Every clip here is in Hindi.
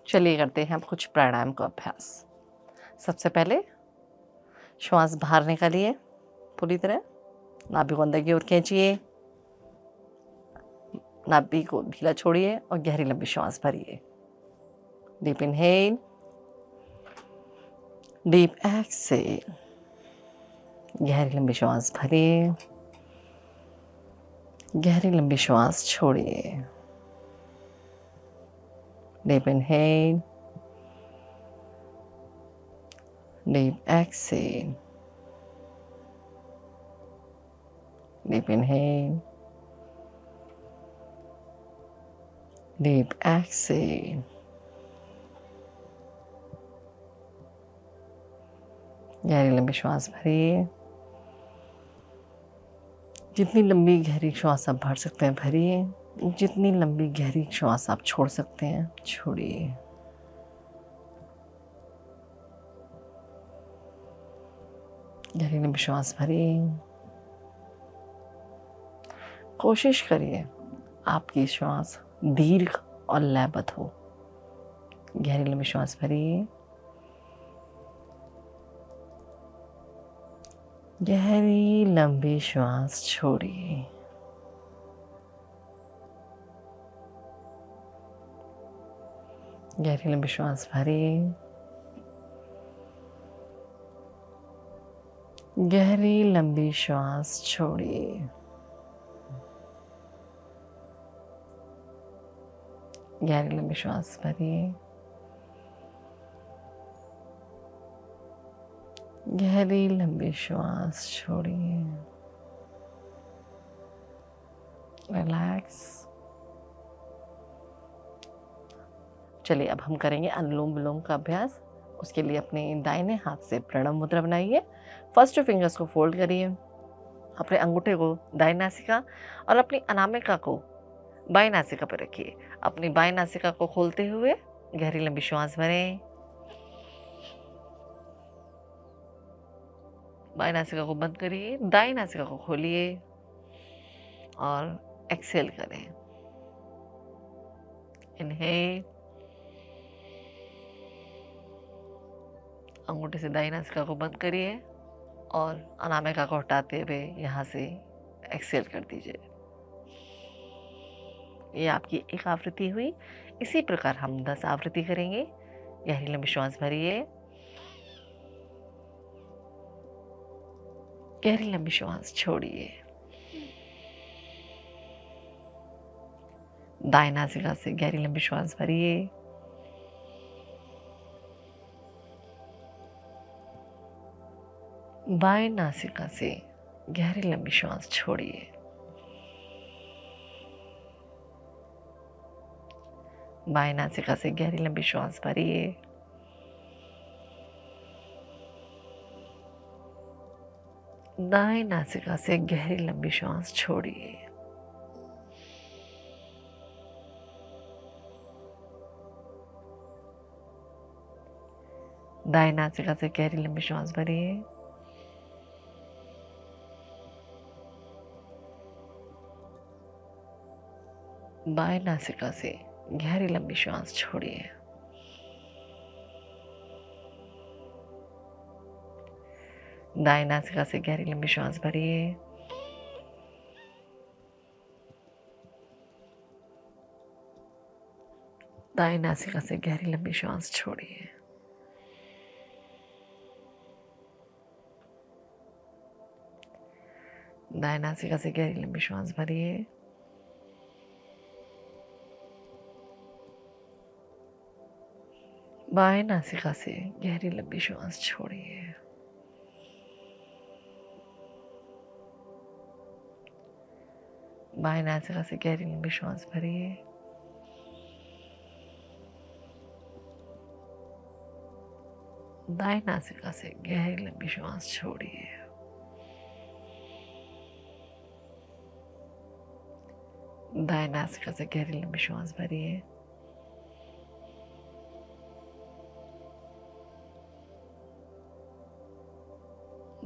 चलिए करते हैं अब कुछ प्राणायाम का अभ्यास। सबसे पहले श्वास बाहर निकालिए पूरी तरह, नाभि को अंदर की ओर खींचिए, नाभि को ढीला छोड़िए और गहरी लंबी श्वास भरिए। डीप इनहेल, डीप एक्सहेल, गहरी लंबी श्वास भरिए, गहरी लंबी श्वास छोड़िए। Deep inhale, deep exhale, deep inhale, deep exhale, गहरी लंबी श्वास भरिए। जितनी लंबी गहरी श्वास आप भर सकते हैं भरिए, जितनी लंबी गहरी श्वास आप छोड़ सकते हैं छोड़िए। गहरी लंबी श्वास भरिए। कोशिश करिए आपकी श्वास दीर्घ और लयबद्ध हो। गहरी लंबी श्वास भरिए, गहरी लंबी श्वास छोड़िए। गहरी लंबी श्वास भरिए, गहरी लंबी श्वास छोड़िए। गहरी लंबी श्वास भरिए, गहरी लंबी श्वास छोड़िए। रिलैक्स। चलिए अब हम करेंगे अनुलोम विलोम का अभ्यास। उसके लिए अपने दाहिने हाथ से प्रणव मुद्रा बनाइए। फर्स्ट फिंगर्स को फोल्ड करिए, अपने अंगूठे को दाहिनी नासिका और अपनी अनामिका को बाईं नासिका पर रखिए। अपनी बाईं नासिका को खोलते हुए गहरी लंबी श्वास भरें। बाईं नासिका को बंद करिए, दाईं नासिका को खोलिए और एक्सहेल करें। इनहेल, अंगूठे से दाईं नासिका को बंद करिए और अनामिका को हटाते हुए यहाँ से एक्सहेल कर दीजिए। ये आपकी एक आवृत्ति हुई। इसी प्रकार हम 10 आवृत्ति करेंगे। गहरी लंबी श्वास भरिए, गहरी लंबी श्वास छोड़िए। दाएं नासिका से गहरी लंबी श्वास भरिए, बाएं नासिका से गहरी लंबी श्वास छोड़िए। बाएं नासिका से गहरी लंबी श्वास भरिए, दाएं नासिका से गहरी लंबी श्वास छोड़िए। दाएं नासिका से गहरी लंबी श्वास भरिए, बाएं नासिका से गहरी लंबी श्वास छोड़िए। दाएं नासिका से गहरी लंबी श्वास भरिए, दाएं नासिका से गहरी लंबी श्वास छोड़िए। दाएं नासिका से गहरी लंबी श्वास भरिए, बाएं नासिका से गहरी लंबी श्वास छोड़िए। बाएं नासिका से गहरी लंबी श्वास भरिए, दाएं नासिका से गहरी लंबी श्वास छोड़िए। दाएं नासिका से गहरी लंबी श्वास भरिए,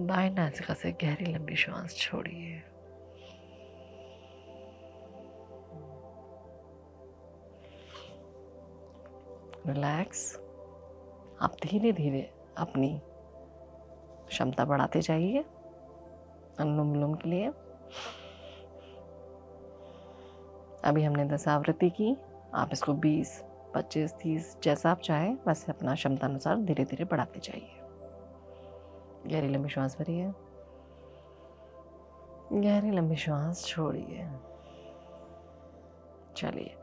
बाएं नासिका से गहरी लंबी श्वास छोड़िए। रिलैक्स। आप धीरे धीरे अपनी क्षमता बढ़ाते जाइए अनुलोम विलोम के लिए। अभी हमने 10 आवृत्ति की, आप इसको 20, 25, 30 जैसा आप चाहें वैसे अपना क्षमता अनुसार धीरे धीरे बढ़ाते जाइए। गहरी लंबी श्वास भरिए, गहरी लंबी श्वास छोड़िए। चलिए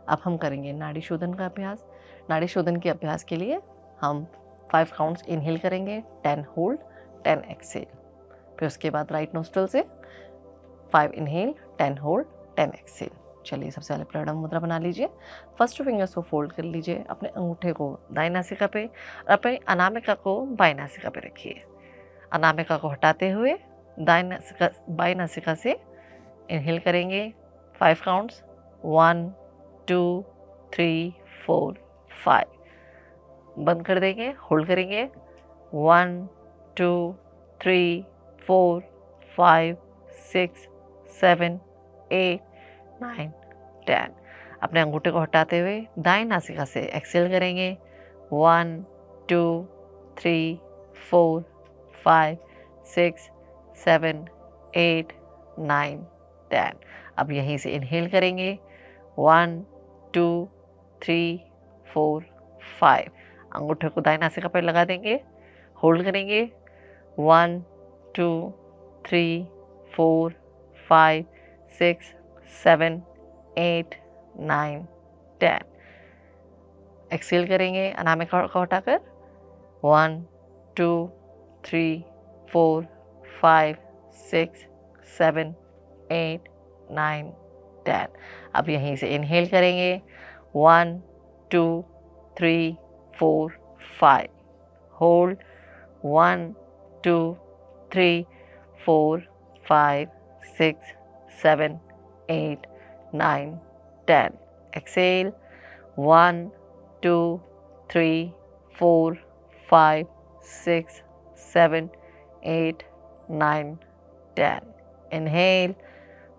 अब हम करेंगे नाड़ी शोधन का अभ्यास। नाड़ी शोधन के अभ्यास के लिए हम 5 काउंट्स इनहेल करेंगे, 10 होल्ड, 10 एक्सेल। फिर उसके बाद राइट नोस्ट्रल से 5 इनहेल, 10 होल्ड, 10 एक्सेल। चलिए सबसे पहले प्रणव मुद्रा बना लीजिए। फर्स्ट फिंगर्स को फोल्ड कर लीजिए, अपने अंगूठे को दाएं नासिका पे और अपनी अनामिका को बाएं नासिका पे रखिए। अनामिका को हटाते हुए बाएं नासिका से इनहेल करेंगे 5 काउंट्स, 1 2 3 4 5। बंद कर देंगे, होल्ड करेंगे 1 2 3 4 5 6 7 8 9 10। अपने अंगूठे को हटाते हुए दाएं नासिका से एक्सेल करेंगे 1 2 3 4 5 6 7 8 9 10। अब यहीं से इनहेल करेंगे 1 2 3 4 5। अंगूठे को दाएं नासिका पर लगा देंगे, होल्ड करेंगे 1 2 3 4 5 6 7 8 9 10। एक्सेल करेंगे अनामिका को हटाकर 1 2 3 4 5 6 7 8 9 10। अब यहीं से इनहेल करेंगे 1 2 3 4 5। Hold 1 2 3 4 5 6 7 8 9 10। Excel 1 2 3 4 5 6 7 8 9 10। Inhale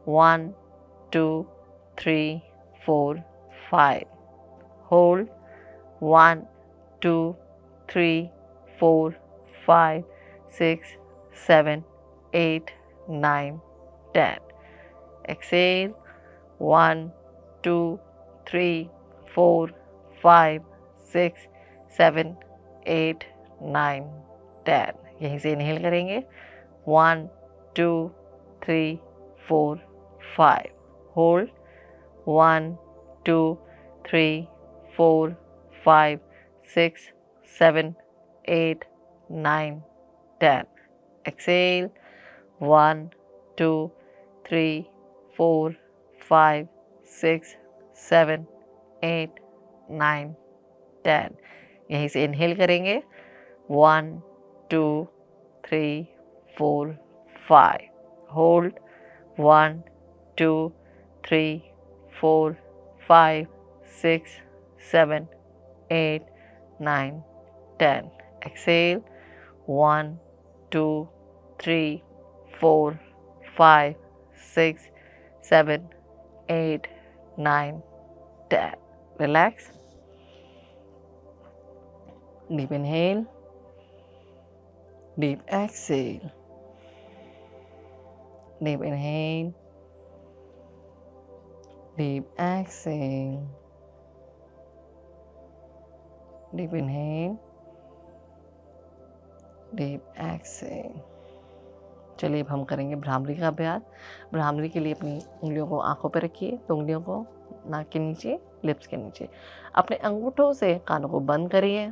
1 2 3 4 5. Hold 1 2 3 4 5 6 7 8 9 10. Exhale 1 2 3 4 5 6 7 8 9 10। यहीं से इनहेल करेंगे 1 2 3 4 5। होल्ड 1 2 3 4 5 6 7 8 9 10. Exhale 1 2 3 4 5 6 7 8 9 10। यहीं से इनहेल करेंगे 1 2 3 4 5। Hold 1 2 3 4 5 6 7 8 9 10. Exhale 1 2 3 4 5 6 7 8 9 10. Relax. Deep inhale. Deep exhale. Deep inhale. Deep exhale. Deep inhale. Deep exhale. चलिए अब हम करेंगे भ्रामरी का अभ्यास। भ्रामरी के लिए अपनी उंगलियों को आंखों पर रखिए, तो उंगलियों को नाक के नीचे, लिप्स के नीचे। अपने अंगूठों से कानों को बंद करिए,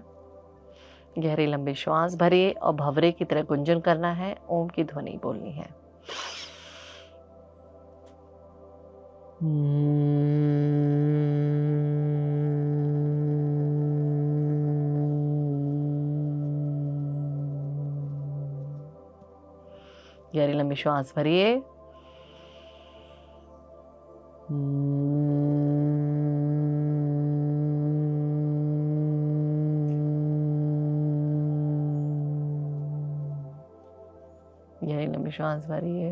गहरी लंबी श्वास भरिए और भंवरे की तरह गुंजन करना है, ओम की ध्वनि बोलनी है। गहरी लंबी श्वास भरिए, गहरी लंबी श्वास भरिए,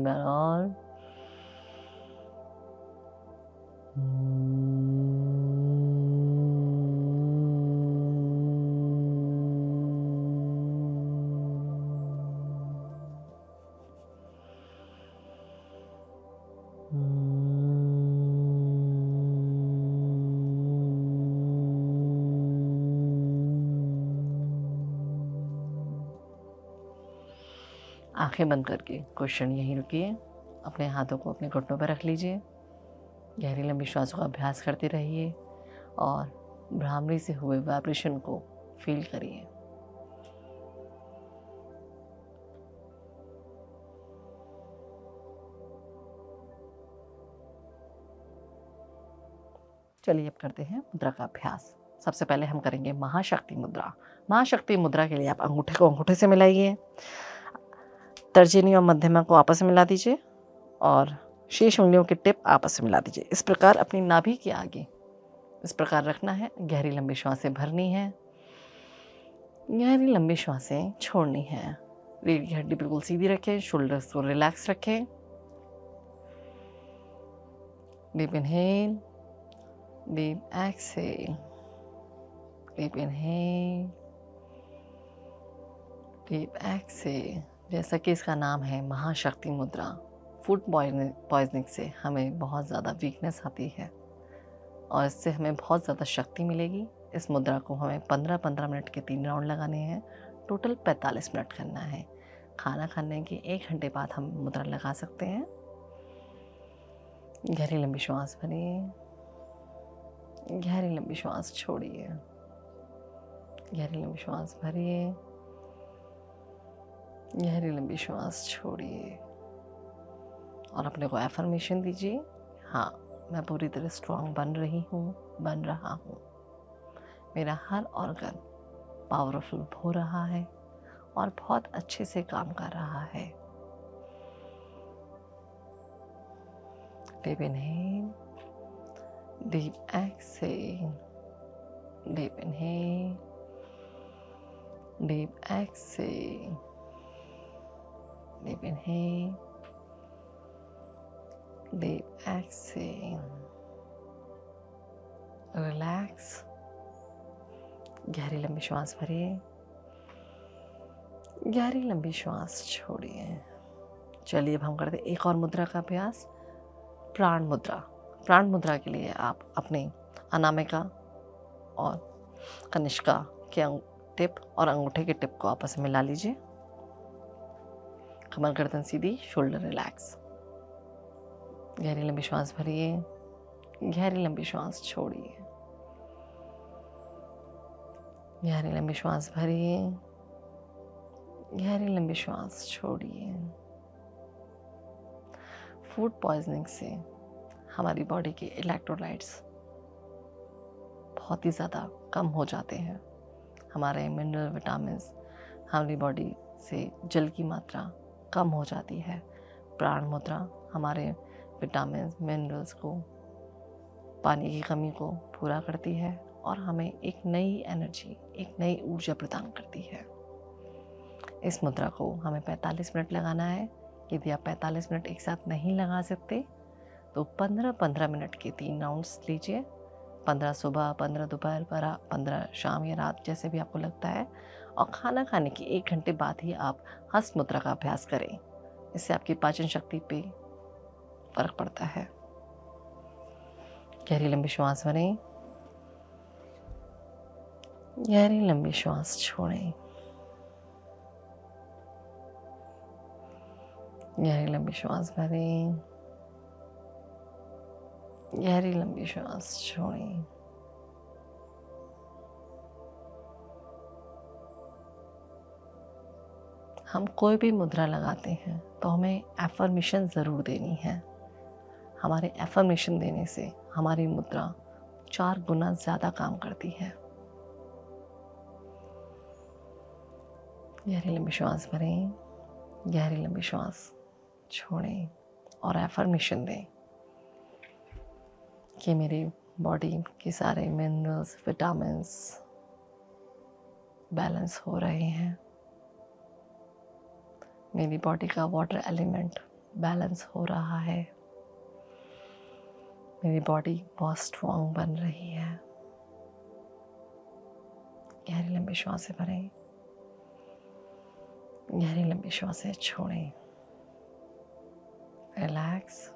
एक बार और। आंखें बंद करके कुछ क्षण यहीं रुकिए। अपने हाथों को अपने घुटनों पर रख लीजिए। गहरी लंबी श्वासों का अभ्यास करते रहिए और भ्रामरी से हुए वाइब्रेशन को फील करिए। चलिए अब करते हैं मुद्रा का अभ्यास। सबसे पहले हम करेंगे महाशक्ति मुद्रा। महाशक्ति मुद्रा के लिए आप अंगूठे को अंगूठे से मिलाइए, तर्जनी और मध्यमा को आपस में मिला दीजिए और शेष उंगलियों की टिप आपस में मिला दीजिए। इस प्रकार अपनी नाभि के आगे इस प्रकार रखना है। गहरी लंबी श्वासें भरनी है, गहरी लंबी श्वासें छोड़नी है। रीढ़ की हड्डी बिल्कुल सीधी रखें, शोल्डर्स को रिलैक्स रखें। Deep inhale, deep exhale, deep inhale, deep exhale. जैसा कि इसका नाम है महाशक्ति मुद्रा, फूड पॉइजनिंग से हमें बहुत ज़्यादा वीकनेस आती है और इससे हमें बहुत ज़्यादा शक्ति मिलेगी। इस मुद्रा को हमें 15-15 मिनट के 3 राउंड लगाने हैं। टोटल 45 मिनट करना है। खाना खाने के 1 घंटे बाद हम मुद्रा लगा सकते हैं। गहरी लंबी श्वास भरिए, गहरी लंबी श्वास छोड़िए, गहरी लंबी श्वास भरिए, गहरी लंबी श्वास छोड़िए और अपने को एफर्मेशन दीजिए, हाँ मैं पूरी तरह स्ट्रांग बन रही हूँ, बन रहा हूँ। मेरा हर ऑर्गन पावरफुल हो रहा है और बहुत अच्छे से काम कर रहा है। Deep inhale, deep exhale, deep inhale, deep exhale, deep inhale, deep exhale. Relax. गहरी लंबी श्वास भरिए, गहरी लंबी श्वास छोड़िए। चलिए अब हम करते हैं एक और मुद्रा का अभ्यास, प्राण मुद्रा। प्राण मुद्रा के लिए आप अपने अनामिका और कनिष्का के टिप और अंगूठे के टिप को आपस में मिला लीजिए। कमर गर्दन सीधी, शोल्डर रिलैक्स। गहरी लंबी श्वास भरिए, गहरी लंबी श्वास छोड़िए, गहरी लंबी श्वास भरिए, गहरी लंबी श्वास छोड़िए। फूड पॉइजनिंग से हमारी बॉडी के इलेक्ट्रोलाइट्स बहुत ही ज़्यादा कम हो जाते हैं। हमारे मिनरल विटामिन्स, हमारी बॉडी से जल की मात्रा कम हो जाती है। प्राण मुद्रा हमारे विटामिन्स, मिनरल्स को, पानी की कमी को पूरा करती है और हमें एक नई एनर्जी, एक नई ऊर्जा प्रदान करती है। इस मुद्रा को हमें 45 मिनट लगाना है। यदि आप 45 मिनट एक साथ नहीं लगा सकते तो 15-15 मिनट के 3 राउंड्स लीजिए। 15 सुबह, 15 दोपहर, 15 शाम या रात, जैसे भी आपको लगता है। और खाना खाने के 1 घंटे बाद ही आप हस्त मुद्रा का अभ्यास करें। इससे आपकी पाचन शक्ति पे फर्क पड़ता है। गहरी लंबी श्वास भरें, गहरी लंबी श्वास छोड़ें, गहरी लंबी श्वास भरें, गहरी लंबी श्वास छोड़ें। हम कोई भी मुद्रा लगाते हैं तो हमें एफर्मेशन ज़रूर देनी है। हमारे एफर्मेशन देने से हमारी मुद्रा 4 गुना ज़्यादा काम करती है। गहरी लंबी श्वास भरें, गहरी लंबी श्वास छोड़ें और एफर्मेशन दें कि मेरी बॉडी के सारे मिनरल्स, विटामिन्स बैलेंस हो रहे हैं। मेरी बॉडी का वाटर एलिमेंट बैलेंस हो रहा है। मेरी बॉडी बहुत स्ट्रॉन्ग बन रही है। गहरी लंबी श्वासें भरें, गहरी लंबी श्वासें छोड़ें। रिलैक्स।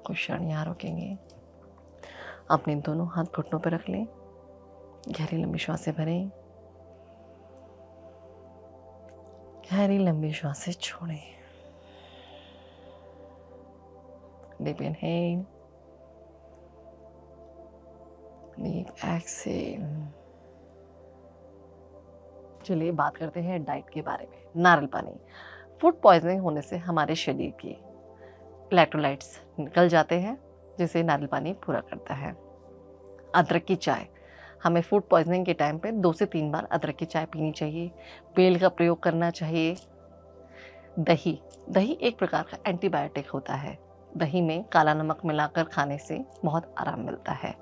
कुछ क्षण यहाँ रोकेंगे। अपने दोनों हाथ घुटनों पर रख लें। गहरी लंबी श्वासें भरें, गहरी लंबी श्वासें छोड़ें। Deep inhale, deep exhale. चलिए बात करते हैं डाइट के बारे में। नारियल पानी। फूड पॉइजनिंग होने से हमारे शरीर की इलेक्ट्रोलाइट्स निकल जाते हैं, जिसे नारियल पानी पूरा करता है। अदरक की चाय। हमें फूड पॉइजनिंग के टाइम पे 2 से 3 बार अदरक की चाय पीनी चाहिए। बेल का प्रयोग करना चाहिए। दही। दही एक प्रकार का एंटीबायोटिक होता है। दही में काला नमक मिलाकर खाने से बहुत आराम मिलता है।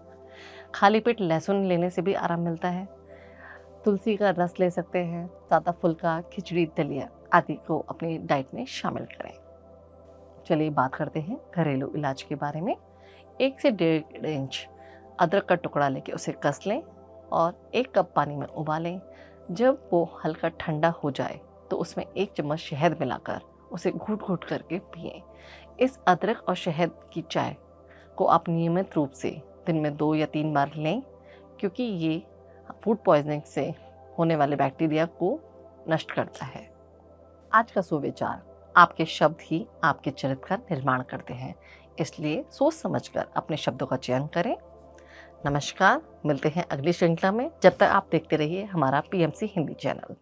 खाली पेट लहसुन लेने से भी आराम मिलता है। तुलसी का रस ले सकते हैं। सादा फुल्का, खिचड़ी, दलिया आदि को अपनी डाइट में शामिल करें। चलिए बात करते हैं घरेलू इलाज के बारे में। 1 से 1.5 इंच अदरक का टुकड़ा लेके उसे कस लें और 1 कप पानी में उबालें। जब वो हल्का ठंडा हो जाए तो उसमें 1 चम्मच शहद मिलाकर उसे घूट घूट करके पिएं। इस अदरक और शहद की चाय को आप नियमित रूप से दिन में 2 या 3 बार लें, क्योंकि ये फूड पॉइजनिंग से होने वाले बैक्टीरिया को नष्ट करता है। आज का सुविचार। आपके शब्द ही आपके चरित्र का निर्माण करते हैं, इसलिए सोच समझकर अपने शब्दों का चयन करें। नमस्कार, मिलते हैं अगली श्रृंखला में। जब तक आप देखते रहिए हमारा PMC हिंदी चैनल।